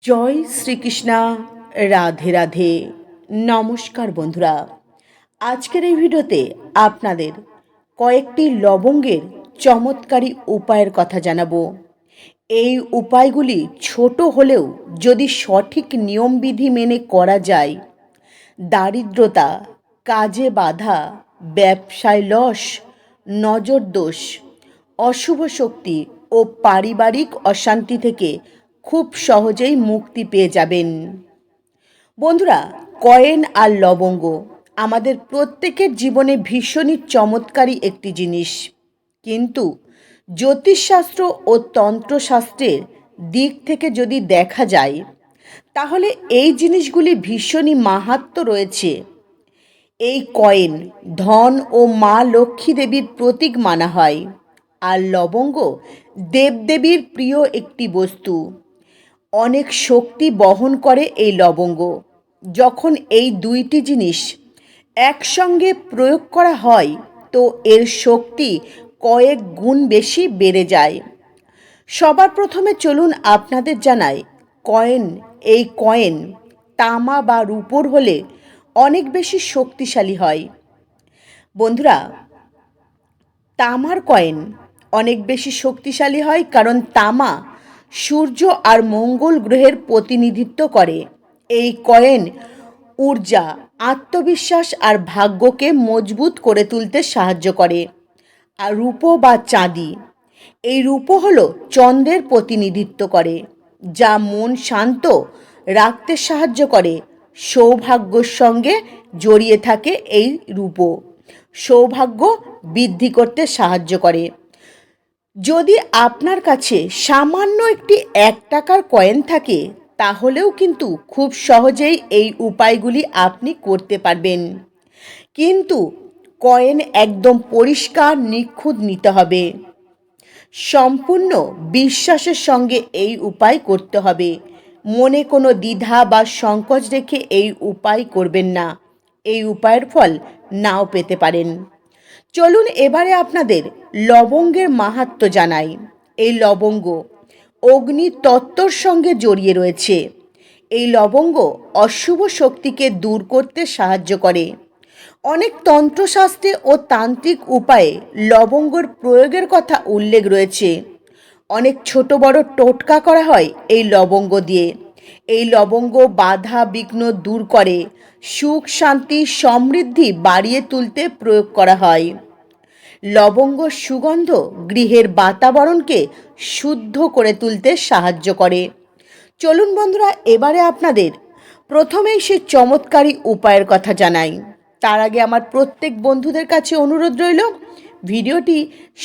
জয় শ্রীকৃষ্ণা। রাধে রাধে। নমস্কার বন্ধুরা, আজকের এই ভিডিওতে আপনাদের কয়েকটি লবঙ্গের চমৎকারী উপায়ের কথা জানাবো। এই উপায়গুলি ছোট হলেও যদি সঠিক নিয়মবিধি মেনে করা যায়, দারিদ্রতা, কাজে বাধা, ব্যবসায় লস, নজর দোষ, অশুভ শক্তি ও পারিবারিক অশান্তি থেকে খুব সহজেই মুক্তি পেয়ে যাবেন। বন্ধুরা, কয়েন আর লবঙ্গ আমাদের প্রত্যেকের জীবনে ভীষণই চমৎকারী একটি জিনিস, কিন্তু জ্যোতিষশাস্ত্র ও তন্ত্রশাস্ত্রের দিক থেকে যদি দেখা যায়, তাহলে এই জিনিসগুলি ভীষণই মাহাত্ম্য রয়েছে। এই কয়েন ধন ও মা লক্ষ্মী দেবীর প্রতীক মানা হয়, আর লবঙ্গ দেবদেবীর প্রিয় একটি বস্তু। অনেক শক্তি বহন করে এই লবঙ্গ। যখন এই দুইটি জিনিস একসঙ্গে প্রয়োগ করা হয়, তো এর শক্তি কয়েক গুণ বেশি বেড়ে যায়। সবার প্রথমে চলুন আপনাদের জানাই, এই কয়েন তামা বা রূপোর হলে অনেক বেশি শক্তিশালী হয়। বন্ধুরা, তামার কয়েন অনেক বেশি শক্তিশালী হয়, কারণ তামা সূর্য আর মঙ্গল গ্রহের প্রতিনিধিত্ব করে। এই কয়েন ঊর্জা, আত্মবিশ্বাস আর ভাগ্যকে মজবুত করে তুলতে সাহায্য করে। আর রূপো বা চাঁদি, এই রূপো হলো চন্দ্রের প্রতিনিধিত্ব করে, যা মন শান্ত রাখতে সাহায্য করে। সৌভাগ্যর সঙ্গে জড়িয়ে থাকে এই রূপো, সৌভাগ্য বৃদ্ধি করতে সাহায্য করে। যদি আপনার কাছে সামান্য একটি 1 টাকার কয়েন থাকে, তাহলেও কিন্তু খুব সহজেই এই উপায়গুলি আপনি করতে পারবেন। কিন্তু কয়েন একদম পরিষ্কার নিখুঁত নিতে হবে। সম্পূর্ণ বিশ্বাসের সঙ্গে এই উপায় করতে হবে। মনে কোনো দ্বিধা বা সংকোচ রেখে এই উপায় করবেন না, এই উপায়ের ফল নাও পেতে পারেন। চলুন এবারে আপনাদের লবঙ্গের মাহাত্ম্য জানাই। এই লবঙ্গ অগ্নি তত্ত্বর সঙ্গে জড়িয়ে রয়েছে। এই লবঙ্গ অশুভ শক্তিকে দূর করতে সাহায্য করে। অনেক তন্ত্রশাস্ত্রে ও তান্ত্রিক উপায়ে লবঙ্গর প্রয়োগের কথা উল্লেখ রয়েছে। অনেক ছোট বড় টোটকা করা হয় এই লবঙ্গ দিয়ে। এই লবঙ্গ বাধা বিঘ্ন দূর করে, সুখ শান্তি সমৃদ্ধি বাড়িয়ে তুলতে প্রয়োগ করা হয়। লবঙ্গ সুগন্ধ গৃহের বাতাবরণকে শুদ্ধ করে তুলতে সাহায্য করে। চলুন বন্ধুরা, এবারে আপনাদের প্রথমেই সে চমৎকারী উপায়ের কথা জানাই। তার আগে আমার প্রত্যেক বন্ধুদের কাছে অনুরোধ রইল, ভিডিওটি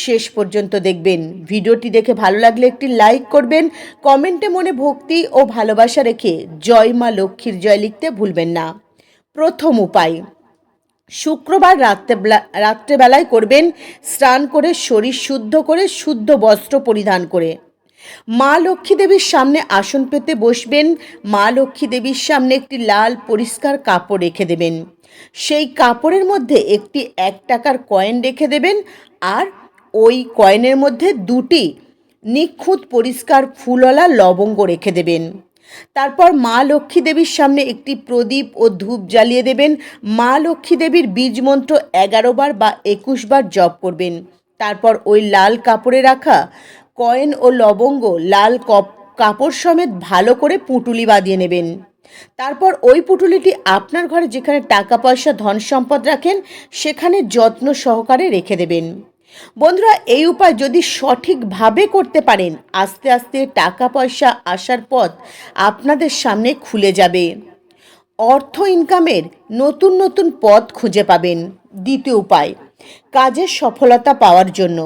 শেষ পর্যন্ত দেখবেন। ভিডিওটি দেখে ভালো লাগলে একটি লাইক করবেন, কমেন্টে মনে ভক্তি ও ভালোবাসা রেখে জয় মা লক্ষ্মীর জয় লিখতে ভুলবেন না। প্রথম উপায়, শুক্রবার রাত্রেবেলায় করবেন। স্নান করে শরীর শুদ্ধ করে শুদ্ধ বস্ত্র পরিধান করে মা লক্ষ্মী দেবীর সামনে আসন পেতে বসবেন। মা লক্ষ্মী দেবীর সামনে একটি লাল পরিষ্কার কাপড় রেখে দেবেন। সেই কাপড়ের মধ্যে একটি 1 টাকার কয়েন রেখে দেবেন, আর ওই কয়েনের মধ্যে 2টি নিখুঁত পরিষ্কার ফুলওয়ালা লবঙ্গ রেখে দেবেন। তারপর মা লক্ষ্মী দেবীর সামনে একটি প্রদীপ ও ধূপ জ্বালিয়ে দেবেন। মা লক্ষ্মী দেবীর বীজ মন্ত্র 11 বার বা 21 বার জপ করবেন। তারপর ওই লাল কাপড়ে রাখা কয়েন ও লবঙ্গ লাল কাপড় সমেত ভালো করে পুঁটুলি বাঁধিয়ে নেবেন। তারপর ওই পুঁটুলিটি আপনার ঘরে যেখানে টাকা পয়সা ধন সম্পদ রাখেন, সেখানে যত্ন সহকারে রেখে দেবেন। বন্ধুরা, এই উপায় যদি সঠিকভাবে করতে পারেন, আস্তে আস্তে টাকা পয়সা আসার পথ আপনাদের সামনে খুলে যাবে। অর্থ ইনকামের নতুন নতুন পথ খুঁজে পাবেন। দ্বিতীয় উপায়, কাজের সফলতা পাওয়ার জন্য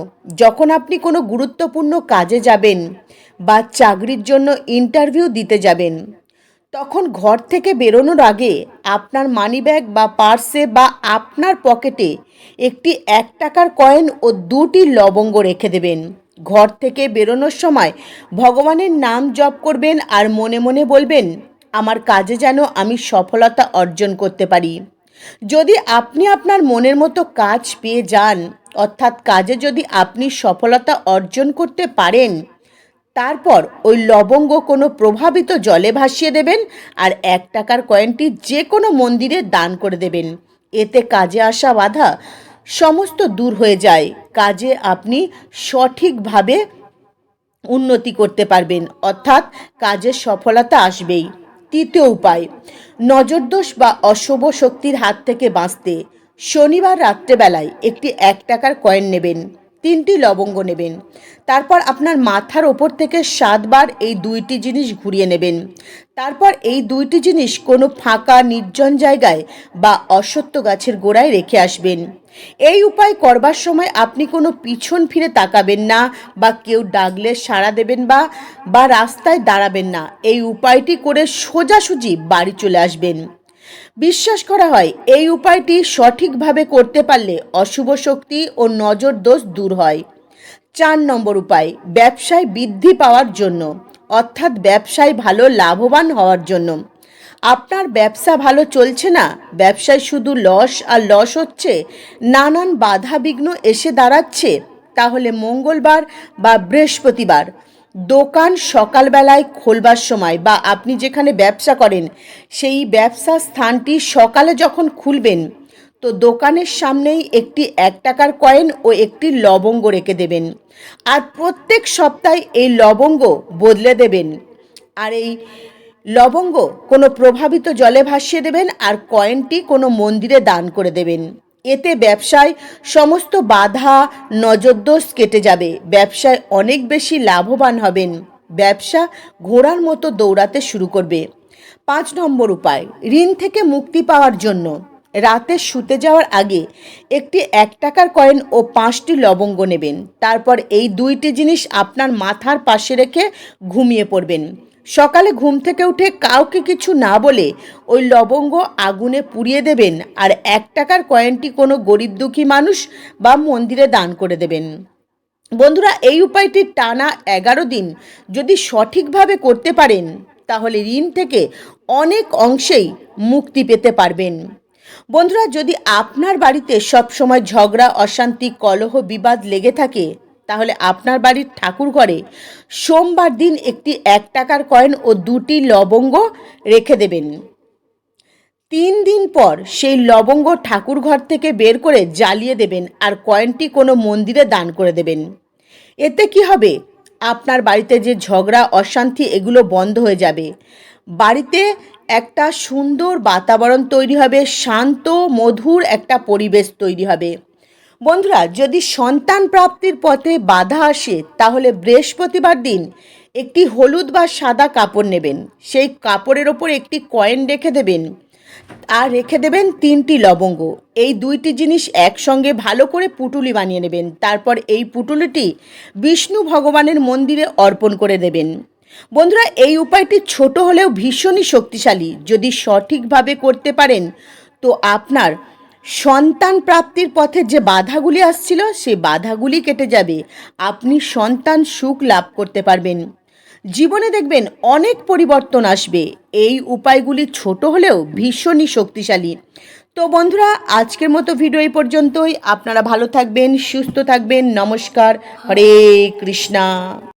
যখন আপনি কোনো গুরুত্বপূর্ণ কাজে যাবেন বা চাকরির জন্য ইন্টারভিউ দিতে যাবেন, তখন ঘর থেকে বেরোনোর আগে আপনার মানিব্যাগ বা পার্সে বা আপনার পকেটে একটি 1 টাকার কয়েন ও 2টি লবঙ্গ রেখে দেবেন। ঘর থেকে বেরোনোর সময় ভগবানের নাম জপ করবেন আর মনে মনে বলবেন, আমার কাজে যেন আমি সফলতা অর্জন করতে পারি। যদি আপনি আপনার মনের মতো কাজ পেয়ে যান, অর্থাৎ কাজে যদি আপনি সফলতা অর্জন করতে পারেন, তারপর ওই লবঙ্গ কোনো প্রভাবিত জলে ভাসিয়ে দেবেন আর 1 টাকার কয়েনটি যে কোনো মন্দিরে দান করে দেবেন। এতে কাজে আসা বাধা সমস্ত দূর হয়ে যায়। কাজে আপনি সঠিকভাবে উন্নতি করতে পারবেন, অর্থাৎ কাজের সফলতা আসবেই। তৃতীয় উপায়, নজরদোষ বা অশুভ শক্তির হাত থেকে বাঁচতে শনিবার রাত্রেবেলায় একটি 1 টাকার কয়েন নেবেন, 3টি লবঙ্গ নেবেন। তারপর আপনার মাথার ওপর থেকে 7 বার এই 2টি জিনিস ঘুরিয়ে নেবেন। তারপর এই 2টি জিনিস কোনো ফাঁকা নির্জন জায়গায় বা অশ্বত্থ গাছের গোড়ায় রেখে আসবেন। এই উপায় করবার সময় আপনি কোনো পিছন ফিরে তাকাবেন না বা কেউ ডাকলে সাড়া দেবেন বা রাস্তায় দাঁড়াবেন না। এই উপায়টি করে সোজাসুজি বাড়ি চলে আসবেন। বিশ্বাস করা হয় এই উপায়টি সঠিকভাবে করতে পারলে অশুভ শক্তি ও নজর দোষ দূর হয়। 4 নম্বর উপায়, ব্যবসায় বৃদ্ধি পাওয়ার জন্য, অর্থাৎ ব্যবসায় ভালো লাভবান হওয়ার জন্য। আপনার ব্যবসা ভালো চলছে না, ব্যবসায় শুধু লস আর লস হচ্ছে, নানান বাধা বিঘ্ন এসে দাঁড়াচ্ছে, তাহলে মঙ্গলবার বা বৃহস্পতিবার দোকান সকালবেলায় খোলবার সময় বা আপনি যেখানে ব্যবসা করেন সেই ব্যবসা স্থানটি সকালে যখন খুলবেন, তো দোকানের সামনেই একটি 1 টাকার কয়েন ও একটি লবঙ্গ রেখে দেবেন। আর প্রত্যেক সপ্তাহে এই লবঙ্গ বদলে দেবেন। আর এই লবঙ্গ কোনো প্রভাবিত জলে ভাসিয়ে দেবেন আর কয়েনটি কোনো মন্দিরে দান করে দেবেন। এতে ব্যবসায় সমস্ত বাধা নজরদোষ কেটে যাবে, ব্যবসায় অনেক বেশি লাভবান হবেন, ব্যবসা ঘোড়ার মতো দৌড়াতে শুরু করবে। 5 নম্বর উপায়, ঋণ থেকে মুক্তি পাওয়ার জন্য রাতে শুতে যাওয়ার আগে একটি 1 টাকার কয়েন ও 5টি লবঙ্গ নেবেন। তারপর এই 2টি জিনিস আপনার মাথার পাশে রেখে ঘুমিয়ে পড়বেন। সকালে ঘুম থেকে উঠে কাউকে কিছু না বলে ওই লবঙ্গ আগুনে পুড়িয়ে দেবেন আর 1 টাকার কয়েনটি কোনো গরিব দুঃখী মানুষ বা মন্দিরে দান করে দেবেন। বন্ধুরা, এই উপায়টি টানা 11 দিন যদি সঠিকভাবে করতে পারেন তাহলে ঋণ থেকে অনেক অংশেই মুক্তি পেতে পারবেন। বন্ধুরা, যদি আপনার বাড়িতে সবসময় ঝগড়া অশান্তি কলহ বিবাদ লেগে থাকে তাহলে আপনার বাড়ির ঠাকুর ঘরে সোমবার দিন একটি 1 টাকার কয়েন ও 2টি লবঙ্গ রেখে দেবেন। 3 দিন পর সেই লবঙ্গ ঠাকুর ঘর থেকে বের করে জ্বালিয়ে দেবেন আর কয়েনটি কোনো মন্দিরে দান করে দেবেন। এতে কি হবে, আপনার বাড়িতে যে ঝগড়া অশান্তি এগুলো বন্ধ হয়ে যাবে, বাড়িতে একটা সুন্দর বাতাবরণ তৈরি হবে, শান্ত মধুর একটা পরিবেশ তৈরি হবে। বন্ধুরা, যদি সন্তান প্রাপ্তির পথে বাধা আসে তাহলে বৃহস্পতিবার দিন একটি হলুদ বা সাদা কাপড় নেবেন, সেই কাপড়ের ওপর একটি কয়েন রেখে দেবেন আর রেখে দেবেন 3টি লবঙ্গ। এই 2টি জিনিস একসঙ্গে ভালো করে পুটুলি বানিয়ে নেবেন। তারপর এই পুটুলিটি বিষ্ণু ভগবানের মন্দিরে অর্পণ করে দেবেন। বন্ধুরা, এই উপায়টি ছোট হলেও ভীষণই শক্তিশালী। যদি সঠিকভাবে করতে পারেন তো আপনার সন্তান প্রাপ্তির পথে যে বাধাগুলি আসছিল সেই বাধাগুলি কেটে যাবে, আপনি সন্তান সুখ লাভ করতে পারবেন, জীবনে দেখবেন অনেক পরিবর্তন আসবে। এই উপায়গুলি ছোট হলেও ভীষণই শক্তিশালী। তো বন্ধুরা, আজকের মতো ভিডিও এই পর্যন্তই। আপনারা ভালো থাকবেন, সুস্থ থাকবেন। নমস্কার। হরে কৃষ্ণা।